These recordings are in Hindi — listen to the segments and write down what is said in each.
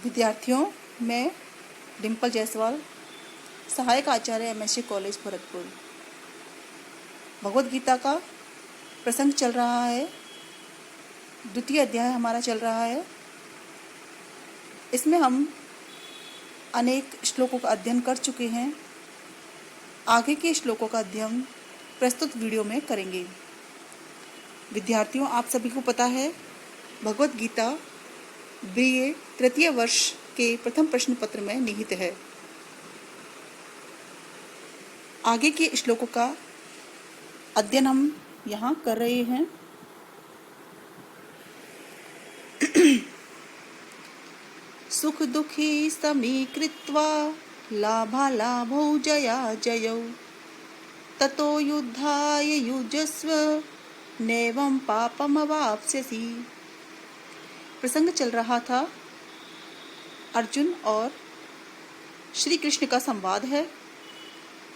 विद्यार्थियों, मैं डिम्पल जायसवाल, सहायक आचार्य MSc कॉलेज भरतपुर। भगवद गीता का प्रसंग चल रहा है, द्वितीय अध्याय हमारा चल रहा है। इसमें हम अनेक श्लोकों का अध्ययन कर चुके हैं। आगे के श्लोकों का अध्ययन प्रस्तुत वीडियो में करेंगे। विद्यार्थियों, आप सभी को पता है भगवद गीता BA तृतीय वर्ष के प्रथम प्रश्न पत्र में निहित है। आगे के श्लोकों का अध्ययन हम यहाँ कर रहे हैं। सुख दुखी समीकृत्वा लाभालाभौ जया जयौ ततो युद्धाय युजस्व नैवं पापमवाप्स्यसि। प्रसंग चल रहा था अर्जुन और श्री कृष्ण का संवाद है।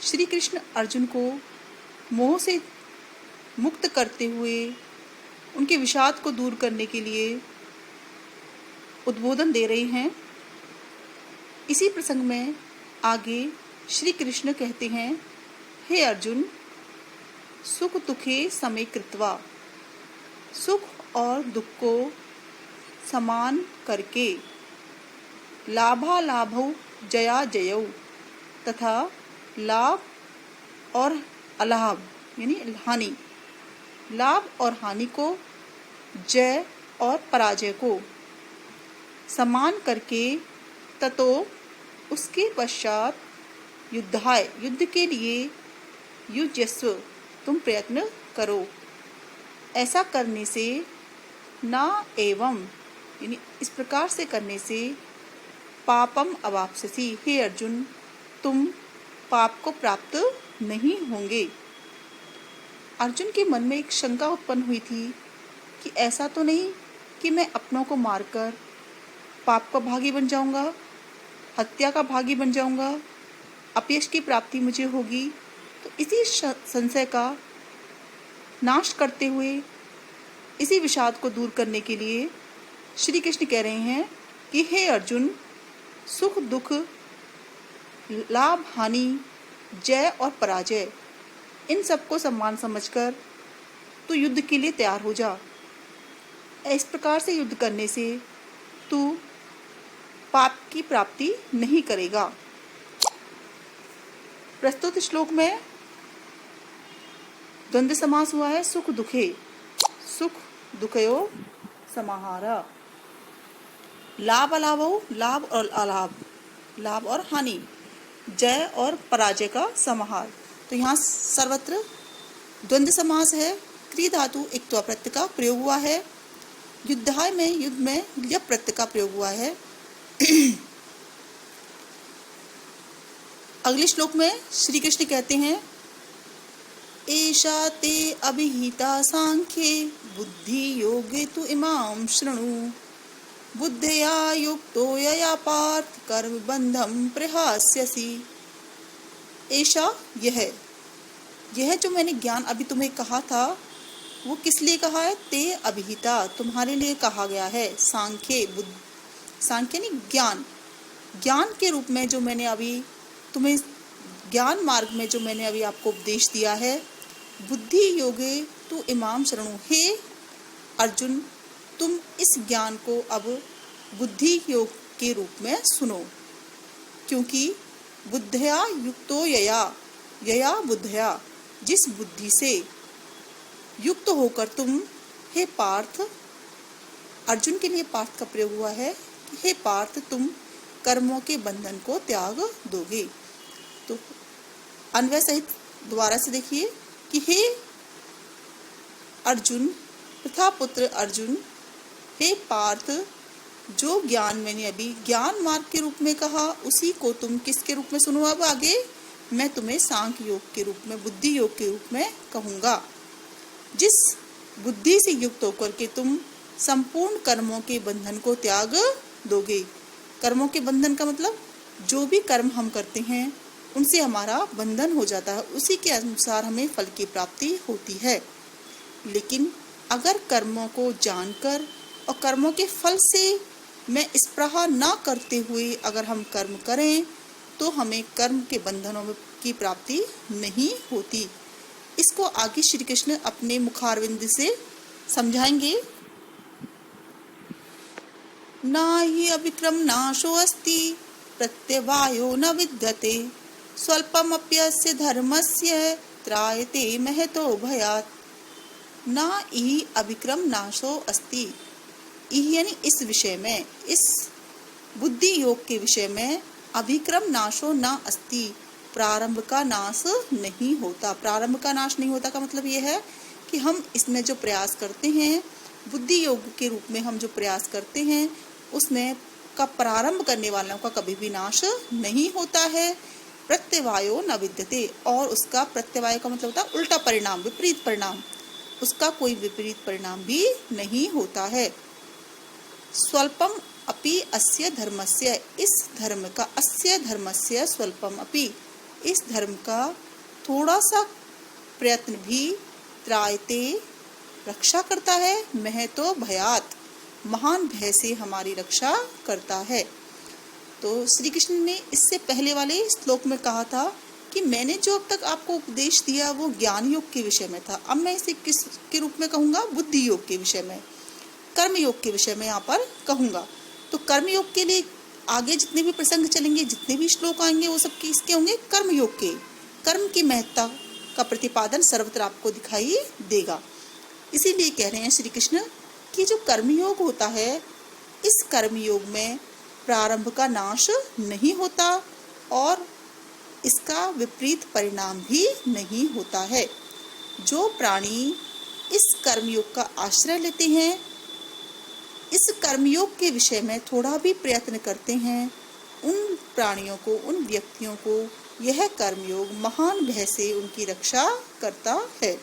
श्री कृष्ण अर्जुन को मोह से मुक्त करते हुए उनके विषाद को दूर करने के लिए उद्बोधन दे रहे हैं। इसी प्रसंग में आगे श्री कृष्ण कहते हैं, हे अर्जुन, सुख दुखे समे कृत्वा, सुख और दुख को समान करके, लाभालाभौ जया जयौ, तथा लाभ और अलाभ यानी हानि, लाभ और हानि को, जय और पराजय को समान करके, ततो उसके पश्चात युद्धाय युद्ध के लिए युजस्व तुम प्रयत्न करो। ऐसा करने से ना एवं यानी इस प्रकार से करने से पापम अवाप्स्यसि, हे अर्जुन, तुम पाप को प्राप्त नहीं होंगे। अर्जुन के मन में एक शंका उत्पन्न हुई थी कि ऐसा तो नहीं कि मैं अपनों को मारकर पाप का भागी बन जाऊंगा, हत्या का भागी बन जाऊंगा, अपयश की प्राप्ति मुझे होगी। तो इसी संशय का नाश करते हुए, इसी विषाद को दूर करने के लिए श्री कृष्ण कह रहे हैं कि हे अर्जुन, सुख दुख, लाभ हानि, जय और पराजय, इन सबको सम्मान समझकर तू युद्ध के लिए तैयार हो जा। इस प्रकार से युद्ध करने से तू पाप की प्राप्ति नहीं करेगा। प्रस्तुत श्लोक में द्वंद्व समास हुआ है, सुख दुखे, सुख दुखयो समाहार, लाभ अलाभो, लाभ और अलाभ, लाभ और हानि, जय और पराजय का समाहार। तो यहाँ सर्वत्र द्वंद्व समास है। क्रिय धातु इक्त्वा प्रत्यय का प्रयोग हुआ है। युद्धाय में युद्ध में ल्यप प्रत्यय का प्रयोग हुआ है। अगले श्लोक में श्री कृष्ण कहते हैं, एषा ते अभिहिता सांख्ये बुद्धि योगे तु इमां शृणु बुद्धया युक्तो यया पार्थ कर्म बंधम प्रहास्यसि। ऐसा यह जो मैंने ज्ञान अभी तुम्हें कहा था, वो किस लिए कहा है? ते अभिहिता, तुम्हारे लिए कहा गया है। सांख्ये, सांख्य नहीं, ज्ञान के रूप में जो मैंने अभी तुम्हें, ज्ञान मार्ग में जो मैंने अभी आपको उपदेश दिया है, बुद्धि योगे तु इमाम शरणु। हे अर्जुन, तुम इस ज्ञान को अब बुद्धि योग के रूप में सुनो, क्योंकि बुद्धया युक्तो यया बुद्धया, जिस बुद्धि से युक्त होकर तुम, हे पार्थ, अर्जुन के लिए पार्थ का प्रयोग हुआ है, हे पार्थ, तुम कर्मों के बंधन को त्याग दोगे। तो अन्वय सहित दोबारा से देखिए कि हे अर्जुन तथा पुत्र अर्जुन, हे पार्थ, जो ज्ञान मैंने अभी ज्ञान मार्ग के रूप में कहा, उसी को तुम किसके रूप में सुनो? अब आगे मैं तुम्हें सांख्य योग के रूप में, बुद्धि योग के रूप में कहूँगा। जिस बुद्धि से युक्त होकर के तुम संपूर्ण कर्मों के बंधन को त्याग दोगे। कर्मों के बंधन का मतलब जो भी कर्म हम करते हैं उनसे हमारा बंधन हो जाता है, उसी के अनुसार हमें फल की प्राप्ति होती है। लेकिन अगर कर्मों को जानकर और कर्मों के फल से में स्पृहा न करते हुए अगर हम कर्म करें तो हमें कर्म के बंधनों की प्राप्ति नहीं होती। इसको आगे श्री कृष्ण अपने मुखारविंद से समझाएंगे। नाहि अविक्रम नाशो अस्ति प्रत्यवायो न विद्यते स्वल्पमप्यस्य धर्मस्य त्रायते महतो भयात्। ना ही अविक्रम नाशो अस्ति, यानी इस विषय में, इस बुद्धि योग के विषय में अभिक्रम नाशो न अस्ति, प्रारंभ का नाश नहीं होता। प्रारंभ का नाश नहीं होता का मतलब यह है कि हम इसमें जो प्रयास करते हैं, बुद्धि योग के रूप में हम जो प्रयास करते हैं, उसमें का प्रारंभ करने वालों का कभी भी नाश नहीं होता है। प्रत्यवायो न विद्यते, और उसका प्रत्यवाय का मतलब होता है उल्टा परिणाम, विपरीत परिणाम, उसका कोई विपरीत परिणाम भी नहीं होता है। स्वल्पम अपि अस्य धर्मस्य, इस धर्म का, अस्य धर्मस्य स्वल्पम अपि, इस धर्म का थोड़ा सा प्रयत्न भी त्रायते, रक्षा करता है, महतो भयात, महान भय से हमारी रक्षा करता है। तो श्री कृष्ण ने इससे पहले वाले श्लोक में कहा था कि मैंने जो अब तक आपको उपदेश दिया वो ज्ञान योग के विषय में था। अब मैं इसे किस के रूप में कहूँगा? बुद्धि योग के विषय में, कर्म योग के विषय में यहाँ पर कहूँगा। तो कर्म योग के लिए आगे जितने भी प्रसंग चलेंगे, जितने भी श्लोक आएंगे, वो सब किसके होंगे? कर्म योग के। कर्म की महत्ता का प्रतिपादन सर्वत्र आपको दिखाई देगा। इसीलिए कह रहे हैं श्री कृष्ण कि जो कर्मयोग होता है, इस कर्मयोग में प्रारंभ का नाश नहीं होता और इसका विपरीत परिणाम भी नहीं होता है। जो प्राणी इस कर्मयोग का आश्रय लेते हैं, इस कर्मयोग के विषय में थोड़ा भी प्रयत्न करते हैं, उन प्राणियों को, उन व्यक्तियों को यह कर्मयोग महान भय से उनकी रक्षा करता है।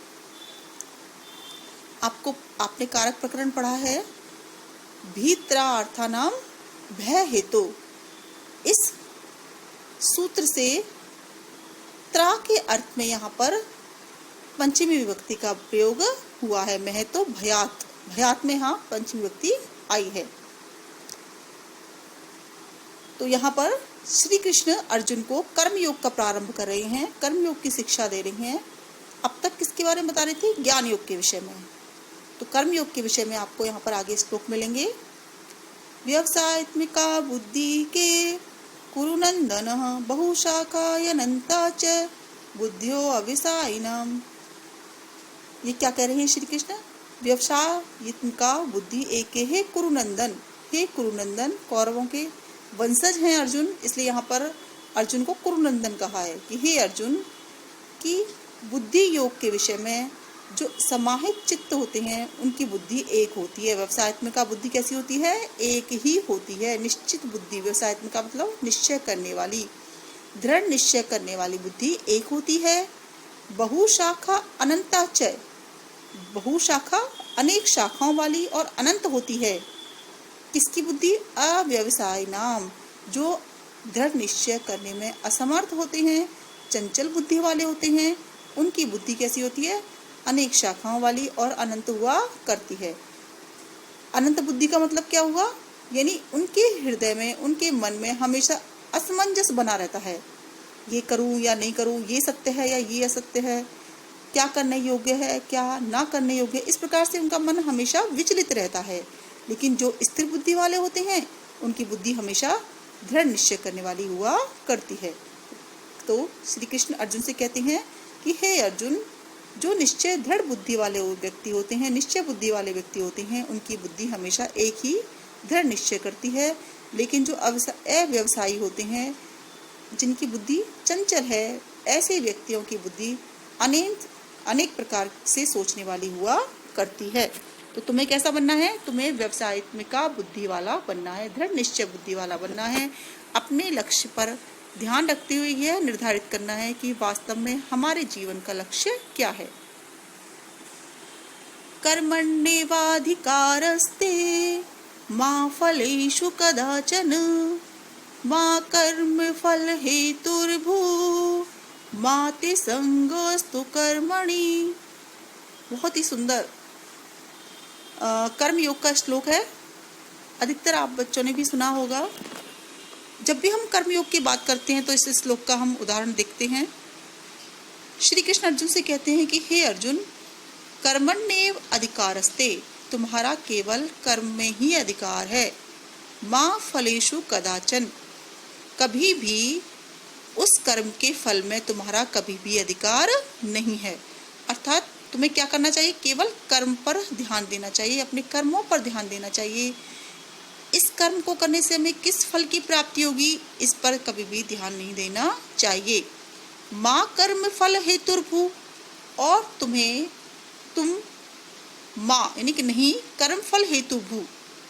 आपने कारक प्रकरण पढ़ा है, भीत्रार्थानाम भय हेतु। इस सूत्र से त्रा के अर्थ में यहाँ पर पंचमी विभक्ति का प्रयोग हुआ है। महतो भयात, भयात में हाँ पंचमी विभक्ति आई है। तो यहाँ पर श्री कृष्ण अर्जुन को कर्मयोग का प्रारंभ कर रहे हैं, कर्मयोग की शिक्षा दे रहे हैं। अब तक किसके बारे में बता रहे थे? ज्ञान योग के विषय में। तो कर्मयोग के विषय में आपको यहाँ पर आगे श्लोक मिलेंगे। व्यवसायत्मिका बुद्धि के कुरुनंदन बहुशाखायनंता च बुद्धियो अविसायिनम। ये क्या कह रहे हैं श्री कृष्ण? व्यवसायत्मिका बुद्धि एक है कुरुनंदन, हे कुरुनंदन, कौरवों के वंशज हैं अर्जुन, इसलिए यहाँ पर अर्जुन को कुरुनंदन कहा है कि हे अर्जुन, की बुद्धि योग के विषय में जो समाहित चित्त होते हैं उनकी बुद्धि एक होती है। व्यवसायत्मिका बुद्धि कैसी होती है? एक ही होती है, निश्चित बुद्धि। व्यवसायत्मिका मतलब निश्चय करने वाली, दृढ़ निश्चय करने वाली बुद्धि एक होती है। बहुशाखा अनंता च, बहुशाखा अनेक शाखाओं वाली और अनंत होती है। किसकी बुद्धि? अव्यवसायी नाम, जो दृढ़ निश्चय करने में असमर्थ होते हैं, चंचल बुद्धि वाले होते हैं, उनकी बुद्धि कैसी होती है? अनेक शाखाओं वाली और अनंत हुआ करती है। अनंत बुद्धि का मतलब क्या हुआ? यानी उनके हृदय में, उनके मन में हमेशा असमंजस बना रहता है, ये करूं या नहीं करूं, ये सत्य है या ये असत्य है, क्या करने योग्य है, क्या ना करने योग्य है। इस प्रकार से उनका मन हमेशा विचलित रहता है। लेकिन जो स्थिर बुद्धि वाले होते हैं, उनकी बुद्धि हमेशा दृढ़ निश्चय करने वाली हुआ करती है। तो श्री कृष्ण अर्जुन से कहते हैं कि हे अर्जुन, जो निश्चय दृढ़ बुद्धि वाले व्यक्ति होते हैं, निश्चय बुद्धि वाले व्यक्ति होते हैं, उनकी बुद्धि हमेशा एक ही दृढ़ निश्चय करती है। लेकिन जो अव्यवसायी होते हैं, जिनकी बुद्धि चंचल है, ऐसे व्यक्तियों की बुद्धि अनेक प्रकार से सोचने वाली हुआ करती है। तो तुम्हें कैसा बनना है? तुम्हें व्यवसायत्मिका बुद्धि वाला बनना है, दृढ़ निश्चय बुद्धि वाला बनना है। अपने लक्ष्य पर ध्यान रखते हुए यह निर्धारित करना है कि वास्तव में हमारे जीवन का लक्ष्य क्या है। कर्मण्येवाधिकारस्ते मा फलेषु कदाचन मा कर्म फल हेतुर्भू मा ते संगोस्तु कर्मणि। बहुत ही सुंदर कर्म योग का श्लोक है। अधिकतर आप बच्चों ने भी सुना होगा। जब भी हम कर्मयोग की बात करते हैं तो इस श्लोक का हम उदाहरण देखते हैं। श्री कृष्ण अर्जुन से कहते हैं कि हे अर्जुन, कर्मण्येव अधिकारस्ते, तुम्हारा केवल कर्म में ही अधिकार है। माँ फलेषु कदाचन, कभी भी उस कर्म के फल में तुम्हारा कभी भी अधिकार नहीं है। अर्थात तुम्हें क्या करना चाहिए? केवल कर्म पर ध्यान देना चाहिए, अपने कर्मों पर ध्यान देना चाहिए। इस कर्म को करने से हमें किस फल की प्राप्ति होगी, इस पर कभी भी ध्यान नहीं देना चाहिए। माँ कर्म फल हेतुर्भु, और तुम माँ यानी कि नहीं, कर्म फल हेतु भू,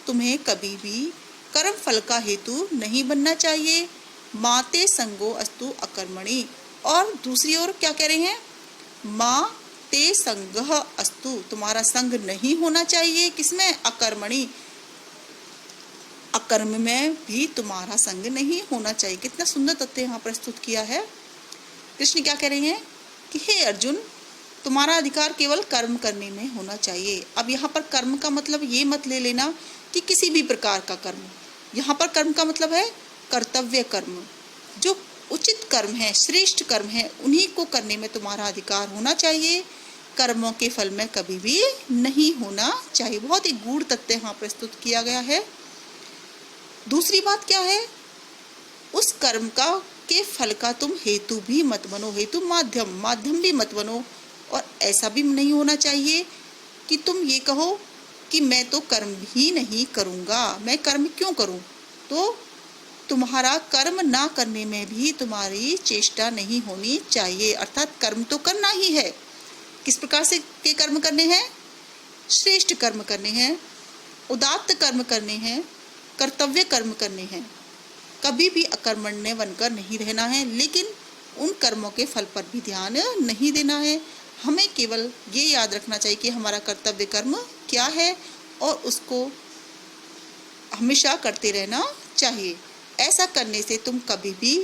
तुम्हें कभी भी कर्म फल का हेतु नहीं बनना चाहिए। माते संगो अस्तु अकर्मणि, और दूसरी ओर क्या कह रहे हैं? माँ ते संगः अस्तु, तुम्हारा संग नहीं होना चाहिए। किसमें? अकर्मणि, अकर्म में भी तुम्हारा संग नहीं होना चाहिए। कितना सुंदर तथ्य यहाँ प्रस्तुत किया है। कृष्ण क्या कह रहे हैं कि हे अर्जुन, तुम्हारा अधिकार केवल कर्म करने में होना चाहिए। अब यहाँ पर कर्म का मतलब ये मत ले लेना कि किसी भी प्रकार का कर्म। यहाँ पर कर्म का मतलब है कर्तव्य कर्म, जो उचित कर्म है, श्रेष्ठ कर्म है, उन्हीं को करने में तुम्हारा अधिकार होना चाहिए। कर्मों के फल में कभी भी नहीं होना चाहिए। बहुत ही गूढ़ तथ्य यहाँ प्रस्तुत किया गया है। दूसरी बात क्या है? उस कर्म के फल का तुम हेतु भी मत बनो, हेतु माध्यम भी मत बनो। और ऐसा भी नहीं होना चाहिए कि तुम ये कहो कि मैं तो कर्म ही नहीं करूँगा, मैं कर्म क्यों करूँ। तो तुम्हारा कर्म ना करने में भी तुम्हारी चेष्टा नहीं होनी चाहिए। अर्थात कर्म तो करना ही है। किस प्रकार से के कर्म करने हैं? श्रेष्ठ कर्म करने हैं, उदात्त कर्म करने हैं, कर्तव्य कर्म करने हैं। कभी भी अकर्मण्य बनकर नहीं रहना है, लेकिन उन कर्मों के फल पर भी ध्यान नहीं देना है। हमें केवल ये याद रखना चाहिए कि हमारा कर्तव्य कर्म क्या है और उसको हमेशा करते रहना चाहिए। ऐसा करने से तुम कभी भी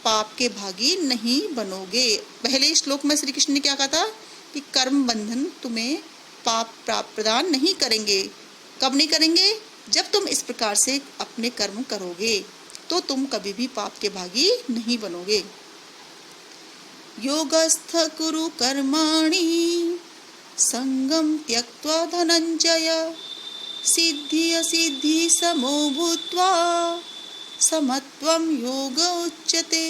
पाप के भागी नहीं बनोगे। पहले श्लोक में श्री कृष्ण ने क्या कहा था कि कर्म बंधन तुम्हें पाप प्रदान नहीं करेंगे। कब नहीं करेंगे? जब तुम इस प्रकार से अपने कर्म करोगे तो तुम कभी भी पाप के भागी नहीं बनोगे। योगस्थ कुरु कर्माणि संगम त्यक्त्वा धनंजय, सिद्धि असिद्धि समो भूत्वा समत्वम योग उच्यते।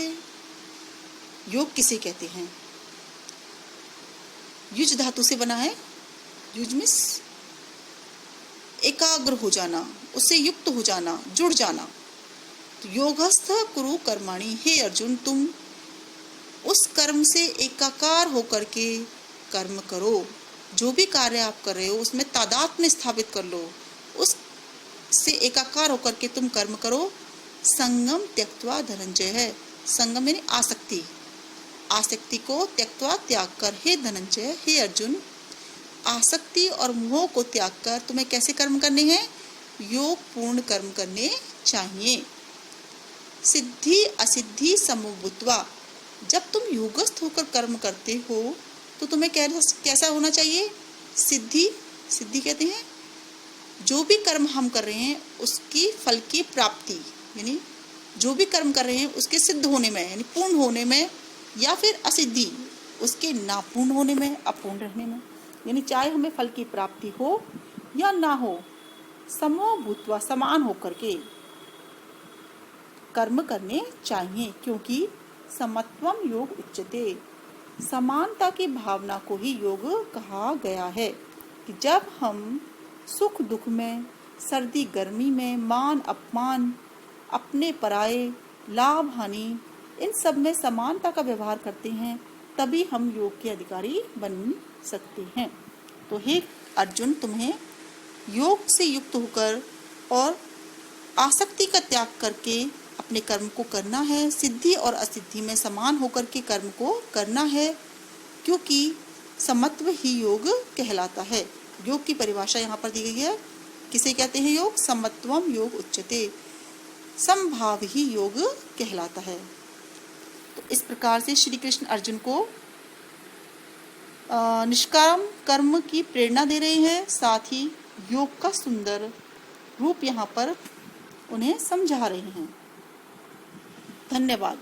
योग किसे कहते हैं? युज धातु से बना है। युज मीन्स एकाग्र हो जाना, उससे युक्त हो जाना, जुड़ जाना। तो योगस्थ कुरु कर्माणि, हे अर्जुन, तुम उस कर्म से एकाकार होकर के कर्म करो। जो भी कार्य आप कर रहे हो उसमें तादात्म्य स्थापित कर लो, उससे एकाकार होकर के तुम कर्म करो। संगम त्यक्त्वा धनंजय है। संगम यानी आसक्ति, आसक्ति को त्यक्त्वा त्याग कर, हे धनंजय, हे अर्जुन, आसक्ति और मोह को त्याग कर तुम्हें कैसे कर्म करने हैं? योग पूर्ण कर्म करने चाहिए। सिद्धि असिद्धि समभूत्वा, जब तुम योगस्थ होकर कर्म करते हो तो तुम्हें कैसा होना चाहिए? सिद्धि कहते हैं जो भी कर्म हम कर रहे हैं उसकी फल की प्राप्ति, यानी जो भी कर्म कर रहे हैं उसके सिद्ध होने में, यानी पूर्ण होने में, या फिर असिद्धि उसके ना पूर्ण होने में, अपूर्ण रहने में। यानी चाहे हमें फल की प्राप्ति हो या ना हो, समो भूत्वा, समान होकर के कर्म करने चाहिए। क्योंकि समत्वम योग उच्यते, समानता की भावना को ही योग कहा गया है। कि जब हम सुख दुख में, सर्दी गर्मी में, मान अपमान, अपने पराये, लाभ हानि, इन सब में समानता का व्यवहार करते हैं, तभी हम योग के अधिकारी बन सकते हैं। तो हे अर्जुन, तुम्हें योग से युक्त होकर और आसक्ति का त्याग करके अपने कर्म को करना है। सिद्धि और असिद्धि में समान होकर के कर्म को करना है, क्योंकि समत्व ही योग कहलाता है। योग की परिभाषा यहाँ पर दी गई है। किसे कहते हैं योग? समत्वम योग उच्यते, समभाव ही योग कहलाता है। तो इस प्रकार से श्री कृष्ण अर्जुन को निष्काम कर्म की प्रेरणा दे रहे हैं, साथ ही योग का सुंदर रूप यहाँ पर उन्हें समझा रहे हैं। धन्यवाद।